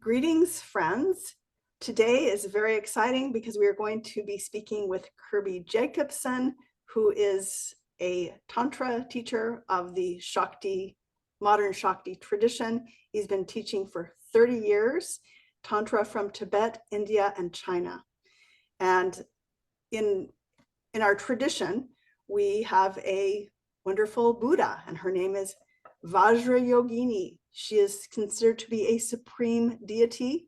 Greetings, friends. Today is very exciting because we are going to be speaking with Kirby Jacobson, who is a Tantra teacher of the Shakti, modern Shakti tradition. He's been teaching for 30 years, Tantra from Tibet, India, and China. And in our tradition, we have a wonderful Buddha, and her name is Vajra Yogini. She is considered to be a supreme deity,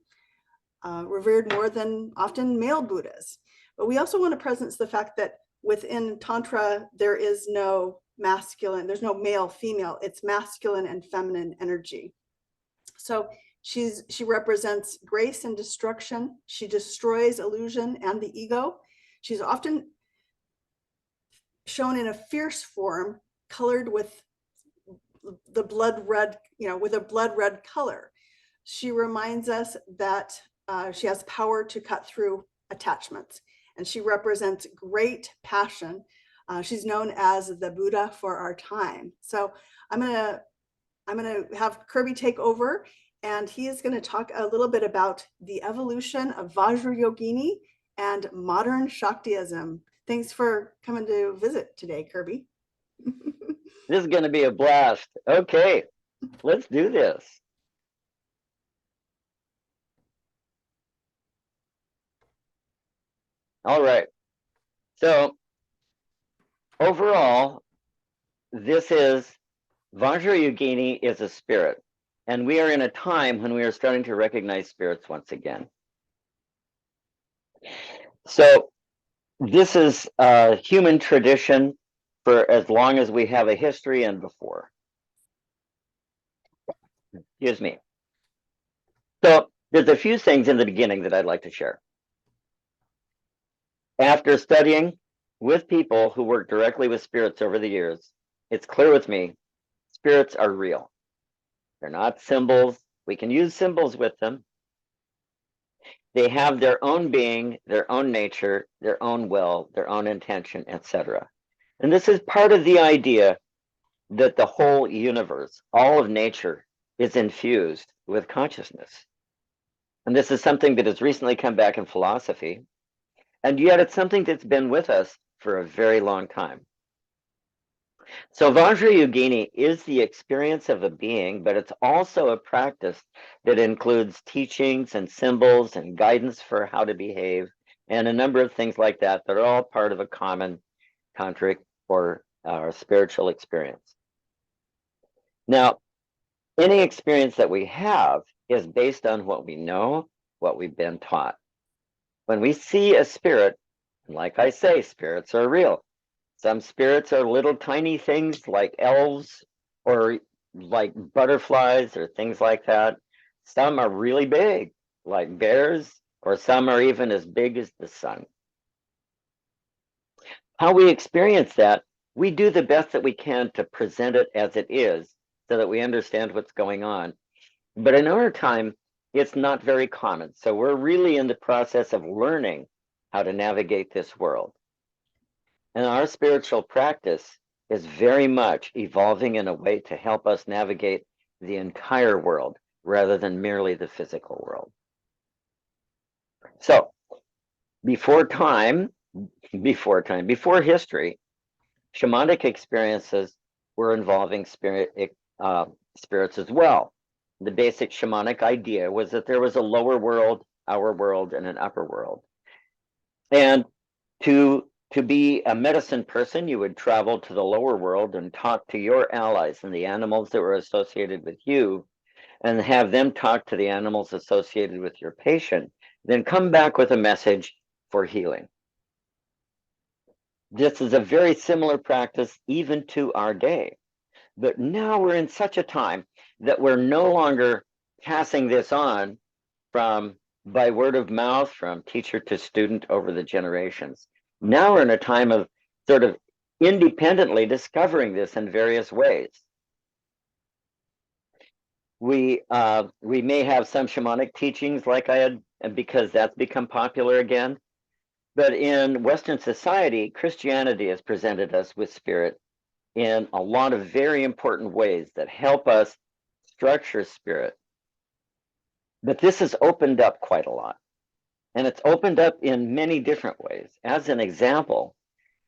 revered more than often male Buddhas. But we also want to presence the fact that within Tantra, there is no masculine, there's no male, female, it's masculine and feminine energy. So she represents grace and destruction. She destroys illusion and the ego. She's often shown in a fierce form, colored with the blood red, with a blood red color. She reminds us that she has power to cut through attachments, and she represents great passion. She's known as the Buddha for our time. So I'm gonna have Kirby take over, and he is going to talk a little bit about the evolution of Vajrayogini and modern Shaktism. Thanks for coming to visit today, Kirby. This is going to be a blast. Okay, let's do this. All right. So overall, this is Vajrayogini is a spirit. And we are in a time when we are starting to recognize spirits once again. So this is a human tradition for as long as we have a history and before. Excuse me. So there's a few things in the beginning that I'd like to share. After studying with people who work directly with spirits over the years, it's clear with me, spirits are real. They're not symbols. We can use symbols with them. They have their own being, their own nature, their own will, their own intention, etc. And this is part of the idea that the whole universe, all of nature, is infused with consciousness. And this is something that has recently come back in philosophy, and yet it's something that's been with us for a very long time. So Vajrayogini is the experience of a being, but it's also a practice that includes teachings and symbols and guidance for how to behave, and a number of things like that that are all part of a common tantric or spiritual experience. Now, any experience that we have is based on what we know, what we've been taught. When we see a spirit, and like I say, spirits are real. Some spirits are little tiny things like elves or like butterflies or things like that. Some are really big, like bears, or some are even as big as the sun. How we experience that, we do the best that we can to present it as it is so that we understand what's going on. But in our time, it's not very common. So we're really in the process of learning how to navigate this world. And our spiritual practice is very much evolving in a way to help us navigate the entire world rather than merely the physical world. So before history, shamanic experiences were involving spirits as well. The basic shamanic idea was that there was a lower world, our world, and an upper world. And to be a medicine person, you would travel to the lower world and talk to your allies and the animals that were associated with you, and have them talk to the animals associated with your patient, then come back with a message for healing. This is a very similar practice even to our day. But now we're in such a time that we're no longer passing this on by word of mouth from teacher to student over the generations. Now we're in a time of sort of independently discovering this in various ways. We may have some shamanic teachings like I had, because that's become popular again. But in Western society, Christianity has presented us with spirit in a lot of very important ways that help us structure spirit. But this has opened up quite a lot. And it's opened up in many different ways. As an example,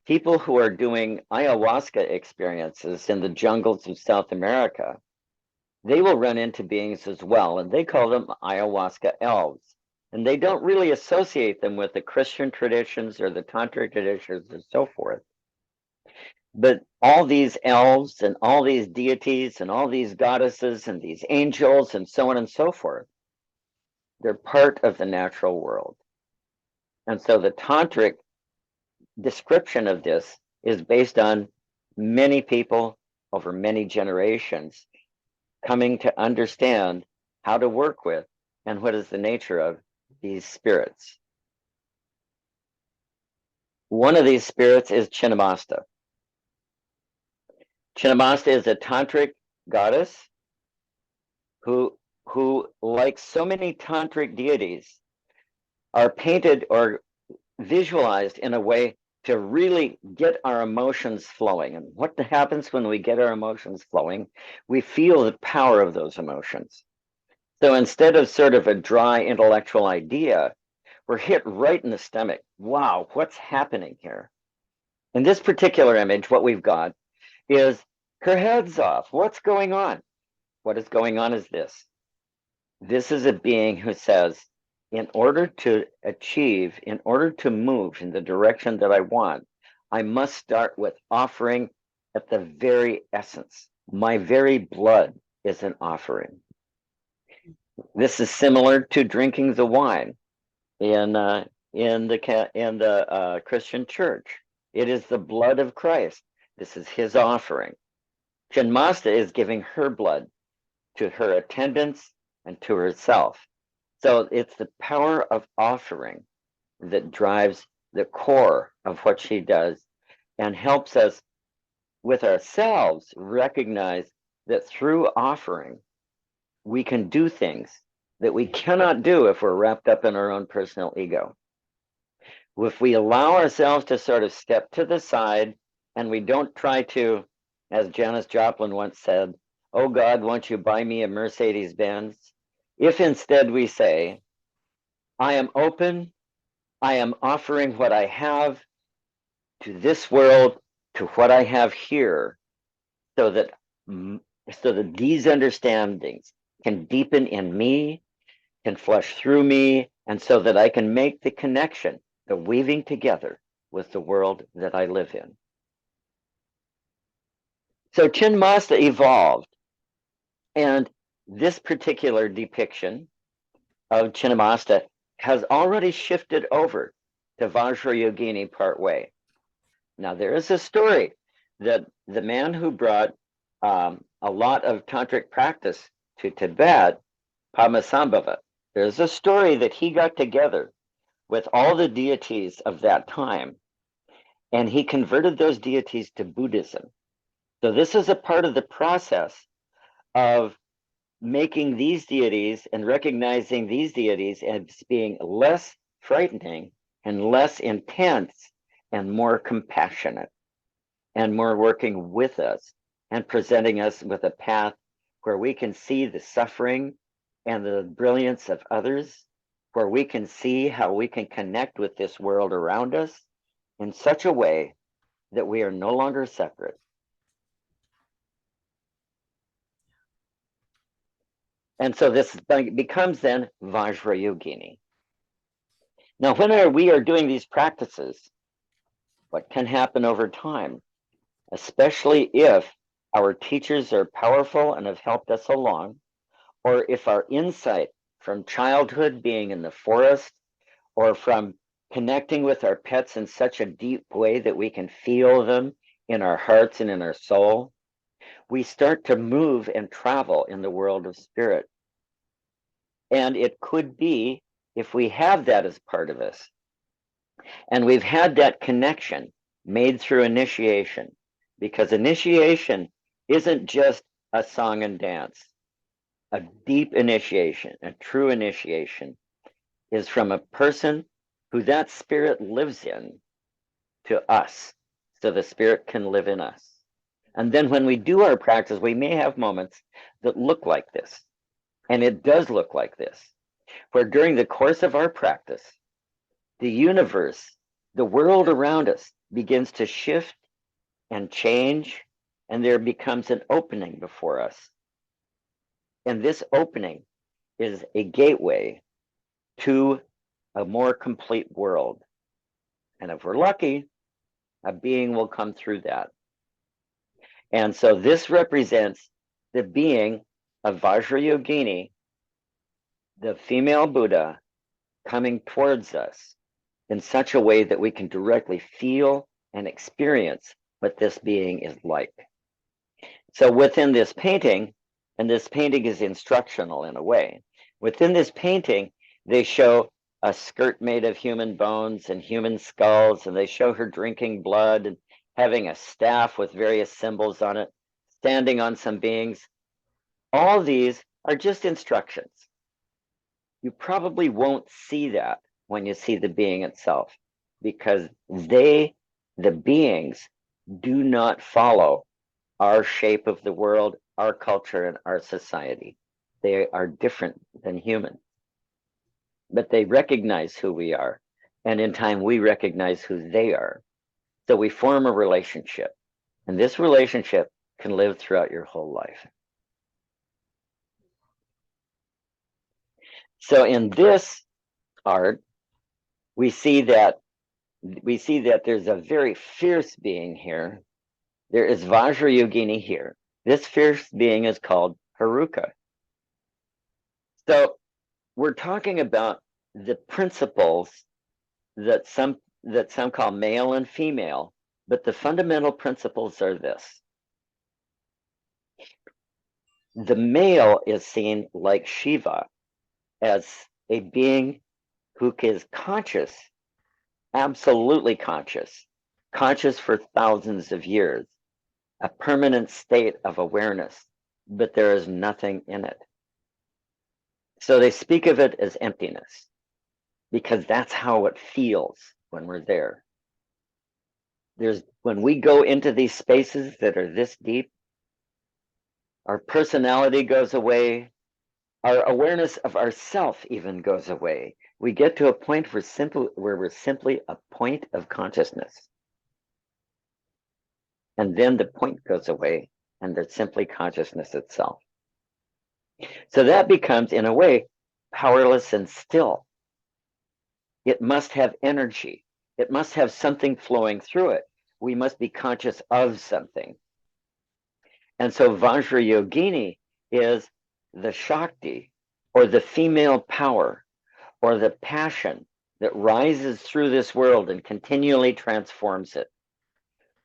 people who are doing ayahuasca experiences in the jungles of South America, they will run into beings as well, and they call them ayahuasca elves. And they don't really associate them with the Christian traditions or the Tantric traditions and so forth. But all these elves and all these deities and all these goddesses and these angels and so on and so forth, they're part of the natural world. And so the Tantric description of this is based on many people over many generations coming to understand how to work with and what is the nature of these spirits. One of these spirits is Chinnamasta. Chinnamasta is a tantric goddess who, like so many tantric deities, are painted or visualized in a way to really get our emotions flowing. And what happens when we get our emotions flowing? We feel the power of those emotions. So instead of sort of a dry intellectual idea, we're hit right in the stomach. Wow, what's happening here? In this particular image, what we've got is her head's off. What's going on? What is going on is this. This is a being who says, in order to achieve, in order to move in the direction that I want, I must start with offering at the very essence. My very blood is an offering. This is similar to drinking the wine in the Christian church. It is the blood of Christ. This is his offering. Chinnamasta is giving her blood to her attendants and to herself. So it's the power of offering that drives the core of what she does and helps us with ourselves recognize that through offering, we can do things that we cannot do if we're wrapped up in our own personal ego. If we allow ourselves to sort of step to the side and we don't try to, as Janis Joplin once said, "Oh God, won't you buy me a Mercedes Benz?" If instead we say, I am open, I am offering what I have to this world, to what I have here, so that these understandings can deepen in me, can flush through me, and so that I can make the connection, the weaving together with the world that I live in. So Chinnamasta evolved, and this particular depiction of Chinnamasta has already shifted over to Vajra Yogini part way. Now, there is a story that the man who brought a lot of tantric practice to Tibet, Padmasambhava, there's a story that he got together with all the deities of that time, and he converted those deities to Buddhism. So this is a part of the process of making these deities and recognizing these deities as being less frightening and less intense and more compassionate and more working with us and presenting us with a path where we can see the suffering and the brilliance of others, where we can see how we can connect with this world around us in such a way that we are no longer separate. And so this becomes then Vajra Yogini. Now, when we are doing these practices, what can happen over time, especially if our teachers are powerful and have helped us along, or if our insight from childhood being in the forest, or from connecting with our pets in such a deep way that we can feel them in our hearts and in our soul, we start to move and travel in the world of spirit. And it could be, if we have that as part of us, and we've had that connection made through initiation, because initiation isn't just a song and dance. A deep initiation, a true initiation, is from a person who that spirit lives in to us, so the spirit can live in us. And then when we do our practice, we may have moments that look like this. And it does look like this. where during the course of our practice, the universe, the world around us begins to shift and change, and there becomes an opening before us. And this opening is a gateway to a more complete world. And if we're lucky, a being will come through that. And so this represents the being of Vajrayogini, the female Buddha, coming towards us in such a way that we can directly feel and experience what this being is like. So within this painting, and this painting is instructional in a way, within this painting, they show a skirt made of human bones and human skulls, and they show her drinking blood and having a staff with various symbols on it, standing on some beings. All these are just instructions. You probably won't see that when you see the being itself, because the beings, do not follow our shape of the world, our culture, and our society. They are different than humans, but they recognize who we are, and in time we recognize who they are. So we form a relationship, and this relationship can live throughout your whole life. So in this art, we see that there's a very fierce being here. There is Vajra Yogini here. This fierce being is called Haruka. So we're talking about the principles that some call male and female, but the fundamental principles are this. The male is seen like Shiva, as a being who is conscious, absolutely conscious for thousands of years, a permanent state of awareness, but there is nothing in it. So they speak of it as emptiness, because that's how it feels when we're there. When we go into these spaces that are this deep, our personality goes away, our awareness of ourself even goes away. We get to a point where we're simply a point of consciousness. And then the point goes away, and there's simply consciousness itself. So that becomes, in a way, powerless and still. It must have energy. It must have something flowing through it. We must be conscious of something. And so Vajra Yogini is the Shakti, or the female power, or the passion that rises through this world and continually transforms it.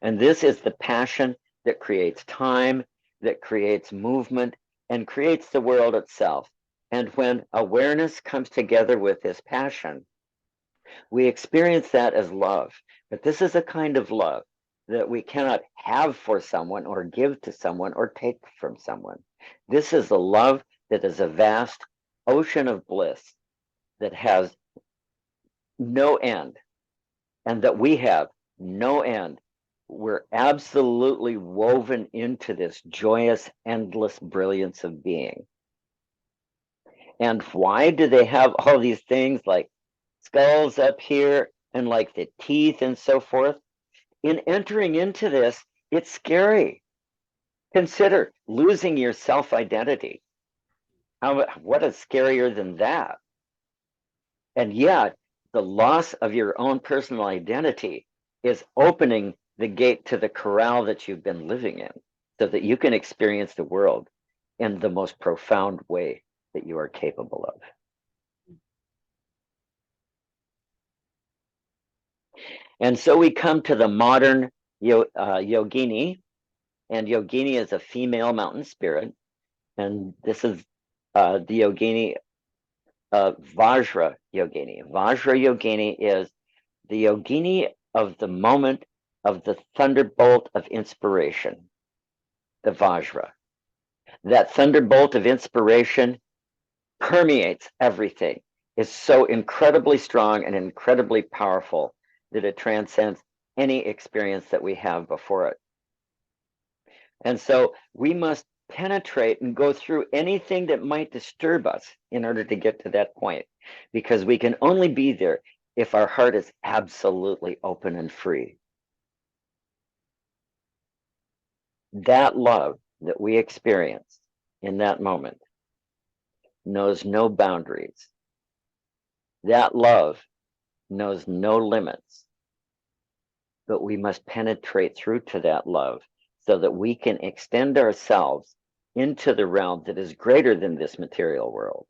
And this is the passion that creates time, that creates movement, and creates the world itself. And when awareness comes together with this passion, we experience that as love. But this is a kind of love that we cannot have for someone or give to someone or take from someone. This is the love that is a vast ocean of bliss that has no end, and that we have no end. We're absolutely woven into this joyous, endless brilliance of being. And why do they have all these things like skulls up here and like the teeth and so forth? In entering into this, it's scary. Consider losing your self-identity. What is scarier than that? And yet, the loss of your own personal identity is opening the gate to the corral that you've been living in, so that you can experience the world in the most profound way that you are capable of. And so we come to the modern yogini, and yogini is a female mountain spirit, and this is the yogini Vajra Yogini. Vajra Yogini is the yogini of the moment of the thunderbolt of inspiration, the Vajra. That thunderbolt of inspiration permeates everything, is so incredibly strong and incredibly powerful that it transcends any experience that we have before it. And so we must penetrate and go through anything that might disturb us in order to get to that point, because we can only be there if our heart is absolutely open and free. That love that we experience in that moment knows no boundaries. That love knows no limits. But we must penetrate through to that love so that we can extend ourselves into the realm that is greater than this material world,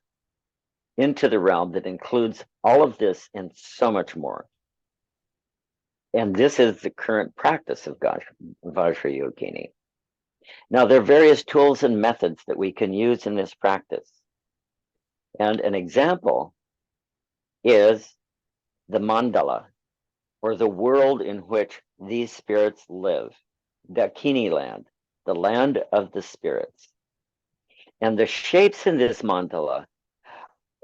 into the realm that includes all of this and so much more. And this is the current practice of Vajrayogini. Now, there are various tools and methods that we can use in this practice. And an example is the Mandala, or the world in which these spirits live, dakini land, the land of the spirits. And the shapes in this mandala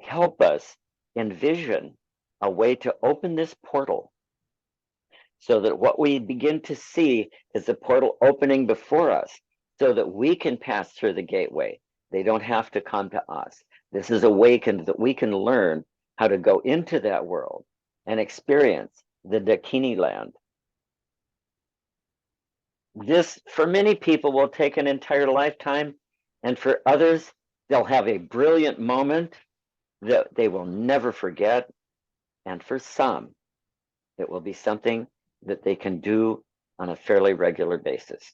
help us envision a way to open this portal so that what we begin to see is the portal opening before us so that we can pass through the gateway. They don't have to come to us. This is awakened that we can learn how to go into that world and experience the dakini land. This, for many people, will take an entire lifetime, and for others, they'll have a brilliant moment that they will never forget, and for some, it will be something that they can do on a fairly regular basis.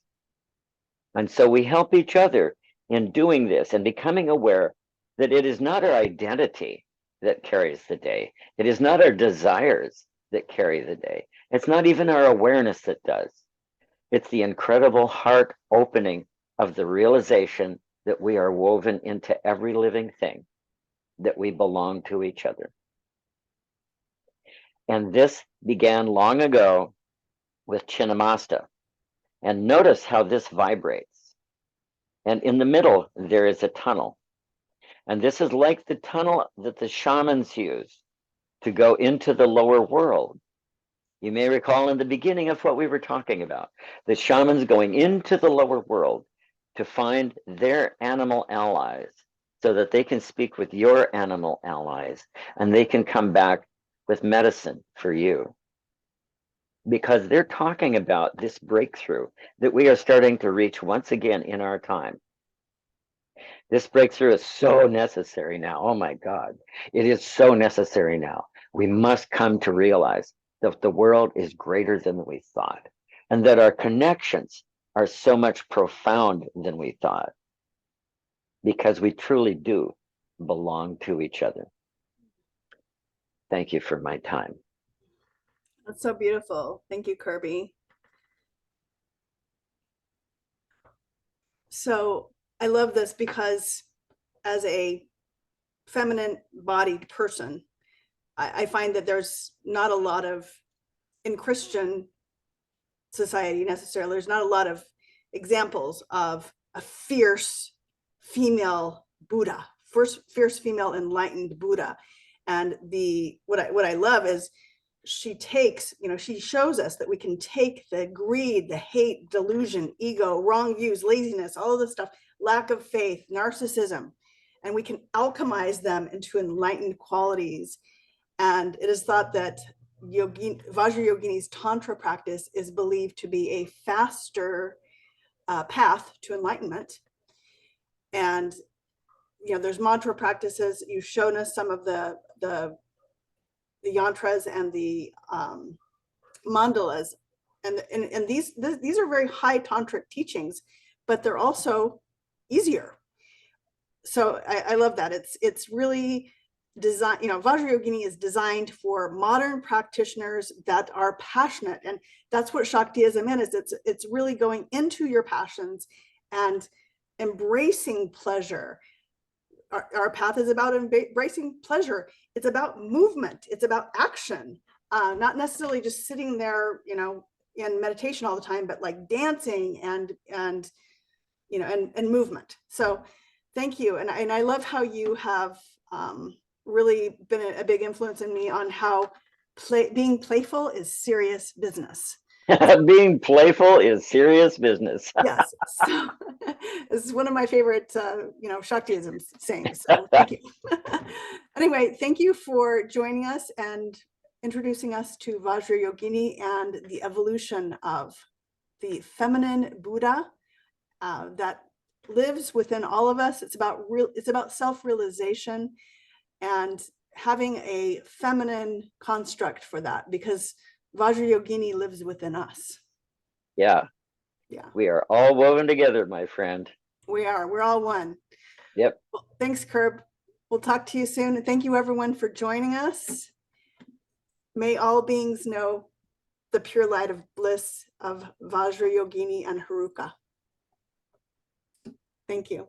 And so we help each other in doing this and becoming aware that it is not our identity that carries the day. It is not our desires that carry the day. It's not even our awareness that does. It's the incredible heart opening of the realization that we are woven into every living thing, that we belong to each other. And this began long ago with Chinnamasta. And notice how this vibrates. And in the middle, there is a tunnel. And this is like the tunnel that the shamans use to go into the lower world. You may recall in the beginning of what we were talking about, the shamans going into the lower world to find their animal allies so that they can speak with your animal allies and they can come back with medicine for you. Because they're talking about this breakthrough that we are starting to reach once again in our time. This breakthrough is so necessary now. Oh my God, it is so necessary now. We must come to realize that the world is greater than we thought, and that our connections are so much profound than we thought, because we truly do belong to each other. Thank you for my time. That's so beautiful. Thank you, Kirby. So I love this because as a feminine bodied person, I find that there's not a lot of, in Christian society necessarily, there's not a lot of examples of a fierce female Buddha, fierce female enlightened Buddha. And what I love is she takes, she shows us that we can take the greed, the hate, delusion, ego, wrong views, laziness, all of this stuff, lack of faith, narcissism, and we can alchemize them into enlightened qualities. And it is thought that Vajrayogini's Tantra practice is believed to be a faster path to enlightenment. And there's mantra practices. You've shown us some of the yantras and the mandalas, and these are very high tantric teachings, but they're also easier. So I love that. It's really designed, Vajrayogini is designed for modern practitioners that are passionate, and that's what Shaktism is. It's really going into your passions and embracing pleasure. Our path is about embracing pleasure. It's about movement. It's about action, not necessarily just sitting there, in meditation all the time, but like dancing and movement. So thank you. And I love how you have really been a big influence in me on how being playful is serious business. Being playful is serious business. Yes. So this is one of my favorite, Shaktism sayings. So thank you. Anyway, thank you for joining us and introducing us to Vajra Yogini and the evolution of the feminine Buddha that lives within all of us. It's about self-realization and having a feminine construct for that, because Vajra Yogini lives within us. Yeah. We are all woven together, my friend. We're all one. Yep. Well, thanks, Curb. We'll talk to you soon. And thank you everyone for joining us. May all beings know the pure light of bliss of Vajra Yogini and Haruka. Thank you.